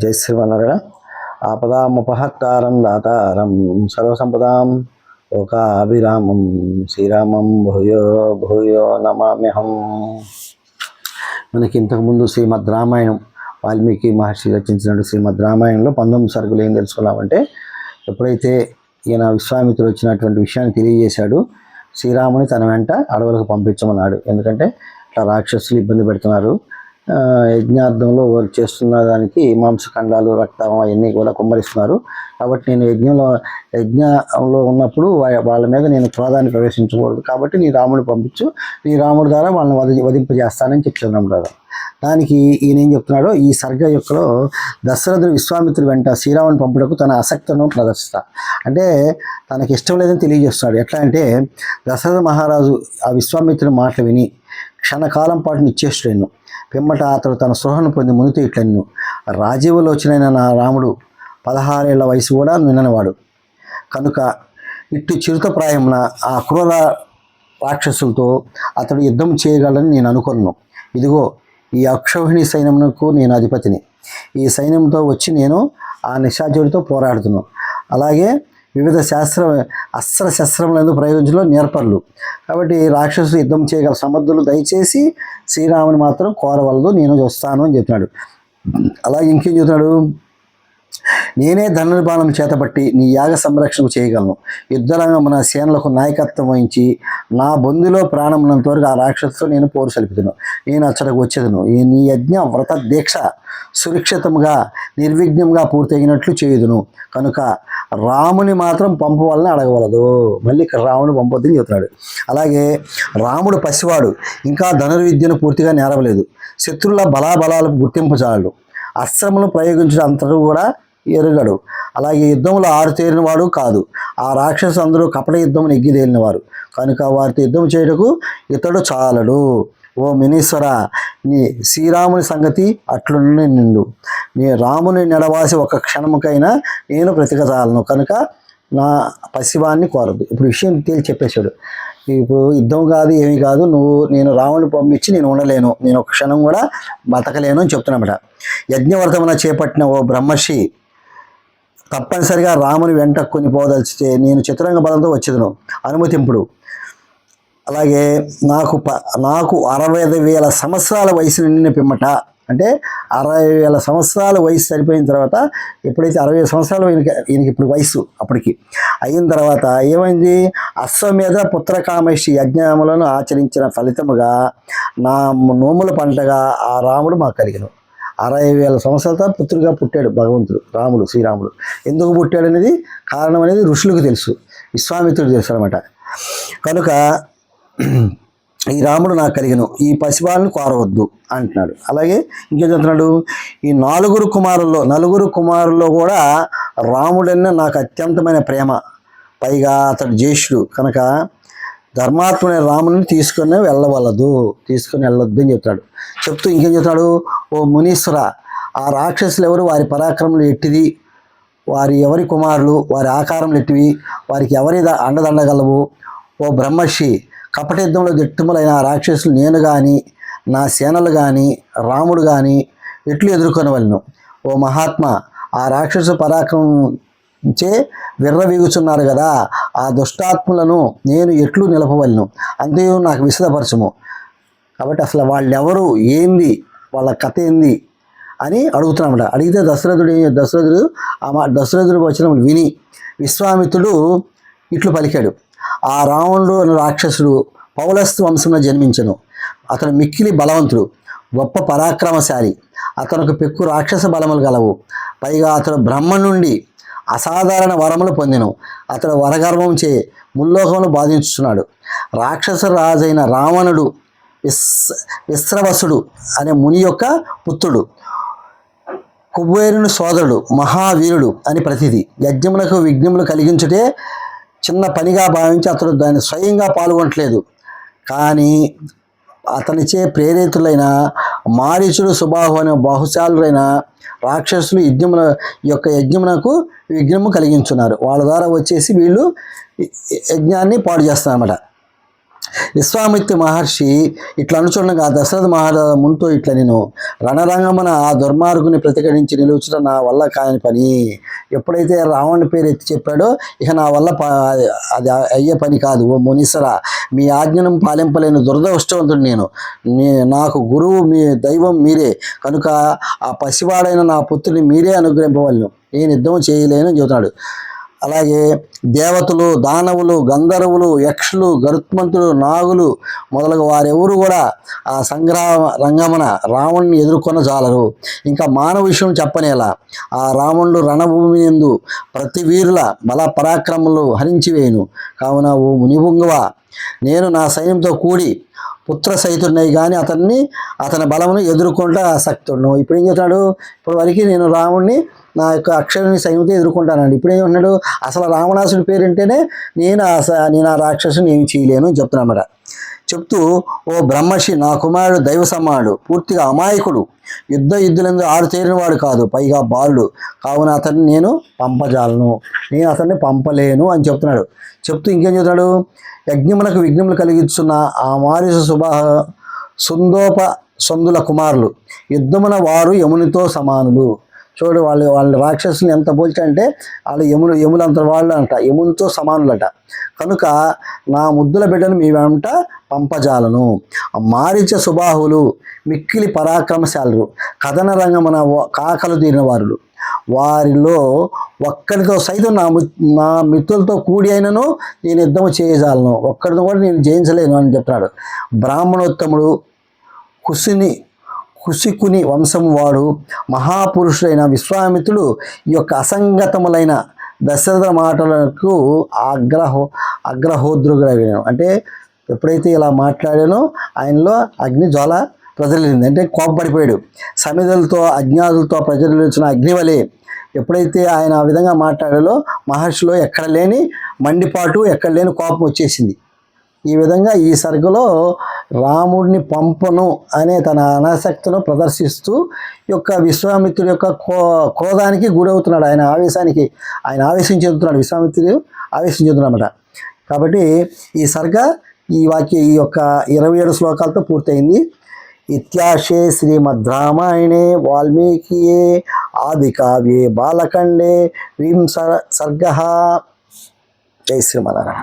జై శ్రీమన్నారాయణ. ఆపదాముపహత్తారం దాతారం సర్వసంపదాం లోకాభిరామం శ్రీరామం భూయో భూయో నమామ్యహం. మనకి ఇంతకుముందు శ్రీమద్ రామాయణం వాల్మీకి మహర్షి రచించినటువంటి శ్రీమద్ రామాయణంలో 19 సరుకులు ఏం తెలుసుకున్నామంటే, ఎప్పుడైతే ఈయన విశ్వామిత్రుడు వచ్చినటువంటి విషయాన్ని తెలియజేశాడు, శ్రీరాముని తన వెంట అడవులకు పంపించమన్నాడు. ఎందుకంటే ఇట్లా రాక్షసులు ఇబ్బంది పెడుతున్నారు, యజ్ఞార్థంలో వారు చేస్తున్న దానికి మాంసఖండాలు రక్తం అవన్నీ కూడా కుమ్మరిస్తున్నారు. కాబట్టి నేను యజ్ఞంలో ఉన్నప్పుడు వాళ్ళ మీద నేను క్రోధాన్ని ప్రవేశించకూడదు. కాబట్టి నీ రాముడు పంపించు, నీ రాముడి ద్వారా వాళ్ళని వధింపజేస్తానని చెప్తున్నాం కదా. దానికి ఈయన ఏం చెప్తున్నాడో ఈ సర్గ యొక్కలో దశరథుడు విశ్వామిత్రుడు వెంట శ్రీరాముని పంపుటకు తన ఆసక్తిను ప్రదర్శిస్తా, అంటే తనకి ఇష్టం లేదని తెలియజేస్తున్నాడు. ఎట్లా అంటే, దశరథ మహారాజు ఆ విశ్వామిత్రుని మాటలు విని క్షణకాలం పాటు నిశ్చేష్టుడెన్ను. పిమ్మట అతడు తన సృహను పొంది మునితో ఇట్లెన్ను, రాజీవలోచనైన నా రాముడు 16 ఏళ్ల వయసు కూడా నిన్నవాడు కనుక ఇట్టు చిరుతప్రాయమున ఆ క్రూర రాక్షసులతో అతడు యుద్ధం చేయగలని నేను అనుకున్నాను. ఇదిగో ఈ అక్షౌహిణి సైన్యమునకు నేను అధిపతిని. ఈ సైన్యంతో వచ్చి నేను ఆ నిశాచరుడితో పోరాడుతున్నాను. అలాగే వివిధ అస్త్ర శస్త్రములందు ప్రయోగించడంలో నేర్పర్లు. కాబట్టి రాక్షసులు యుద్ధం చేయగల సమర్థులు, దయచేసి శ్రీరాముని మాత్రం కోరవలదు, నేను చూస్తాను అని చెప్తున్నాడు. అలాగే ఇంకేం చెప్తున్నాడు, నేనే ధనుర్బాణం చేతబట్టి నీ యాగ సంరక్షణ చేయగలను. యుద్ధరంగం నా సేనలకు నాయకత్వం వహించి నా బొందులో ప్రాణమున్నంత వరకు ఆ రాక్షసుతో నేను పోరు సలిపితును. నేను అచ్చటకు వచ్చేదను. నీ యజ్ఞ వ్రత దీక్ష సురక్షితంగా నిర్విఘ్నంగా పూర్తయినట్లు చేయుదును. కనుక రాముని మాత్రం పంపవాలని అడగవలదు. మళ్ళీ ఇక్కడ రాముడు పంపొద్దని చెబుతున్నాడు. అలాగే రాముడు పసివాడు, ఇంకా ధనుర్విద్యను పూర్తిగా నేరవలేదు. శత్రువుల బలాబలాలకు గుర్తింపజాలడు. అస్త్రములను ప్రయోగించడం అంతటూ కూడా ఎరుగడు. అలాగే యుద్ధంలో ఆరుతేరిన వాడు కాదు. ఆ రాక్షసు అందరూ కపట యుద్ధం నెగ్గిదేలినవారు కనుక వారితో యుద్ధం చేయుటకు ఇతడు చాలడు. ఓ మినీశ్వర, నీ శ్రీరాముని సంగతి అట్లుండి నిండు. నీ రాముని నెడవాసి ఒక క్షణముకైనా నేను బ్రతికజాలను కనుక నా పసివాన్ని కోరదు. ఇప్పుడు విషయం తేల్చి చెప్పేశాడు. ఇప్పుడు యుద్ధం కాదు, ఏమీ కాదు, నేను రాముని పంపించి నేను ఉండలేను, నేను ఒక క్షణం కూడా బతకలేను అని చెప్తున్నామట. యజ్ఞవ్రతమున చేపట్టిన ఓ బ్రహ్మర్షి, తప్పనిసరిగా రాముని వెంట కొని పోదలిచితే నేను చతురంగ బలంతో వచ్చేదను, అనుమతింపుడు. అలాగే నాకు 60,000 సంవత్సరాల వయసు నిండిన పిమ్మట, అంటే 60,000 సంవత్సరాల వయసు సరిపోయిన తర్వాత, ఎప్పుడైతే 60 సంవత్సరాలు ఈయనకి ఇప్పుడు వయసు అప్పటికి అయిన తర్వాత ఏమైంది, అశ్వమేధ పుత్రకామేష్టి యజ్ఞములను ఆచరించిన ఫలితముగా నా నోముల పంటగా ఆ రాముడు మాకు కలిగను. 60,000 సంవత్సరాలతో పుత్రుడిగా పుట్టాడు భగవంతుడు, రాముడు, శ్రీరాముడు. ఎందుకు పుట్టాడు అనేది కారణం అనేది ఋషులకు తెలుసు, విశ్వామిత్రుడు తెలుసు అనమాట. కనుక ఈ రాముడు నాకు కలిగను, ఈ పసిబాలను కోరవద్దు అంటున్నాడు. అలాగే ఇంకేం చెప్తున్నాడు, ఈ నలుగురు కుమారుల్లో కూడా రాముడన్న నాకు అత్యంతమైన ప్రేమ, పైగా అతడు జ్యేష్ఠుడు కనుక ధర్మాత్ముని రాముని తీసుకొని వెళ్ళవద్దు అని చెప్తాడు. చెప్తూ ఇంకేం చెప్తాడు, ఓ మునీశ్వర, ఆ రాక్షసులు ఎవరు, వారి పరాక్రమలు ఎట్టిది, ఎవరి కుమారులు, వారి ఆకారములు ఎట్టివి, వారికి ఎవరి అండదండగలవు. ఓ బ్రహ్మర్షి, కపట యుద్ధంలో దిట్టములైన ఆ రాక్షసులు నేను కానీ, నా సేనలు కానీ, రాముడు కానీ ఎట్లు ఎదుర్కొనవలను. ఓ మహాత్మ, ఆ రాక్షస పరాక్రమంచే విర్రవీగుచున్నారు కదా, ఆ దుష్టాత్ములను నేను ఎట్లు నిలపవలను, అంతేయు నాకు విశదపరచము. కాబట్టి అసలు వాళ్ళెవరు, ఏంది, వాళ్ళ కథ ఏంది అని అడుగుతున్నామట. అడిగితే దశరథుడు వచ్చిన విని విశ్వామిత్రుడు ఇట్లు పలికాడు, ఆ రావణుడు అనే రాక్షసుడు పౌలస్తు వంశంలో జన్మించను. అతను మిక్కిలి బలవంతుడు, గొప్ప పరాక్రమశాలి. అతనికి పెక్కు రాక్షస బలములు గలవు. పైగా అతను బ్రహ్మ నుండి అసాధారణ వరములు పొందెను. అతడు వరగర్వం చే ముల్లోకమును బాధించుతున్నాడు. రాక్షస రాజైన రావణుడు విశ్రవసుడు అనే ముని యొక్క పుత్రుడు, కుబేరుని సోదరుడు, మహావీరుడు అని ప్రతిది. యజ్ఞములకు విఘ్నములు కలిగించుటే చిన్న పనిగా భావించి అతడు దాన్ని స్వయంగా పాల్గొనట్లేదు. కానీ అతనిచే ప్రేరితులైన మారీచుడు, సుబాహు అనే బాహుశాలురైన రాక్షసులు యజ్ఞమునకు విఘ్నము కలిగించున్నారు. వాళ్ళ ద్వారా వచ్చేసి వీళ్ళు యజ్ఞాన్ని పాడు చేస్తారన్నమాట. విశ్వామిత్ర మహర్షి ఇట్లా అనుచుండగా దశరథ మహారాజు ముంతో ఇట్లా నేను రణరంగమున ఆ దుర్మార్గుని ప్రతిఘటించి నిలుచుట నా వల్ల కాని పని. ఎప్పుడైతే రావణుని పేరు ఎత్తి చెప్పాడో ఇక నా వల్ల అది అయ్యే పని కాదు. ఓ మునీశ్వర, మీ ఆజ్ఞను పాలింపలేని దురదృష్టవంతుడు నేను. నాకు గురువు మీ దైవం మీరే కనుక ఆ పసివాడైన నా పుత్రుని మీరే అనుగ్రహింపవలను. నేను యుద్ధం చేయలేను అని చెబుతున్నాడు. అలాగే దేవతలు, దానవులు, గంధర్వులు, యక్షులు, గరుత్మంతులు, నాగులు మొదలగు వారెవరు కూడా ఆ సంగ్రామ రంగమున రావణుని ఎదుర్కొన జాలరు. ఇంకా మానవ విషయం చెప్పనేలా. ఆ రావణుడు రణభూమి యందు ప్రతి వీరుల బల పరాక్రమములు హరించివేయును. కావున ఓ మునిపుంగవ, నేను నా సైన్యంతో కూడి పుత్ర సహితుడినై కానీ అతని బలమును ఎదుర్కొంటా ఆసక్తుడును. ఇప్పుడు ఏం చెప్తాడు? ఇప్పుడు వరకు నేను రాముడిని నా యొక్క అక్షరుని సైన్యంతో ఎదుర్కొంటానండి. ఇప్పుడు ఏమన్నాడు? అసలు రావణాసుడి పేరుంటేనే నేను ఆ రాక్షసుని ఏమి చేయలేను అని చెప్తున్నమాట. చెప్తూ, ఓ బ్రహ్మర్షి, నా కుమారుడు దైవ సమానుడు, పూర్తిగా అమాయకుడు, యుద్ధులందు ఆరుతేరినవాడు కాదు, పైగా బాలుడు. కావున అతన్ని నేను పంపజాలను, నేను అతన్ని పంపలేను అని చెప్తున్నాడు. చెప్తూ ఇంకేం చెప్తున్నాడు? యజ్ఞములకు విఘ్నములు కలిగిస్తున్న ఆ మారిష సుందోప సందుల కుమారులు యుద్ధమున వారు యమునితో సమానులు. చూడు, వాళ్ళ రాక్షసుని ఎంత పోల్చంటే వాళ్ళు యములంత వాళ్ళు అంట, యమునితో సమానులట. కనుక నా ముద్దుల బిడ్డను మీ వెంట పంపజాలను. మారిచ సుబాహులు మిక్కిలి పరాక్రమశాలురు, కథన రంగమున కాకలు తీరిన వారులు. వారిలో ఒక్కడితో సైతం నా మిత్రులతో కూడి అయినను నేను యుద్ధము చేయజాలను, ఒక్కడితో కూడా నేను జయించలేను అని చెప్తున్నాడు. బ్రాహ్మణోత్తముడు కుశికుని వంశము వాడు మహాపురుషుడైన విశ్వామిత్రుడు ఈ యొక్క అసంగతములైన దశరథ మాటలకు అగ్రహోద్రుడైన. అంటే ఎప్పుడైతే ఇలా మాట్లాడానో ఆయనలో అగ్ని జ్వాల ప్రజ్వలింది, అంటే కోపపడిపోయాడు. సమిధులతో అజ్ఞాతులతో ప్రజ్వలించిన అగ్నివలే ఎప్పుడైతే ఆయన ఆ విధంగా మాట్లాడాలో మహర్షిలో ఎక్కడ లేని మండిపాటు, ఎక్కడ లేని కోపం వచ్చేసింది. ఈ విధంగా ఈ సర్గలో రాముడిని పంపను అనే తన అనాసక్తిను ప్రదర్శిస్తూ యొక్క విశ్వామిత్రుడి యొక్క క్రోధానికి గురవుతున్నాడు. ఆయన ఆవేశం చెందుతున్నాడు, విశ్వామిత్రుడు ఆవేశం చెందుతున్నమాట. కాబట్టి ఈ సర్గ ఈ యొక్క 27 శ్లోకాలతో పూర్తయింది. ఇత్యాశే శ్రీమద్ రామాయణే వాల్మీకియే ఆది కావ్యే బాలకండే వింశ సర్గ. జై శ్రీమన్నారాయణ.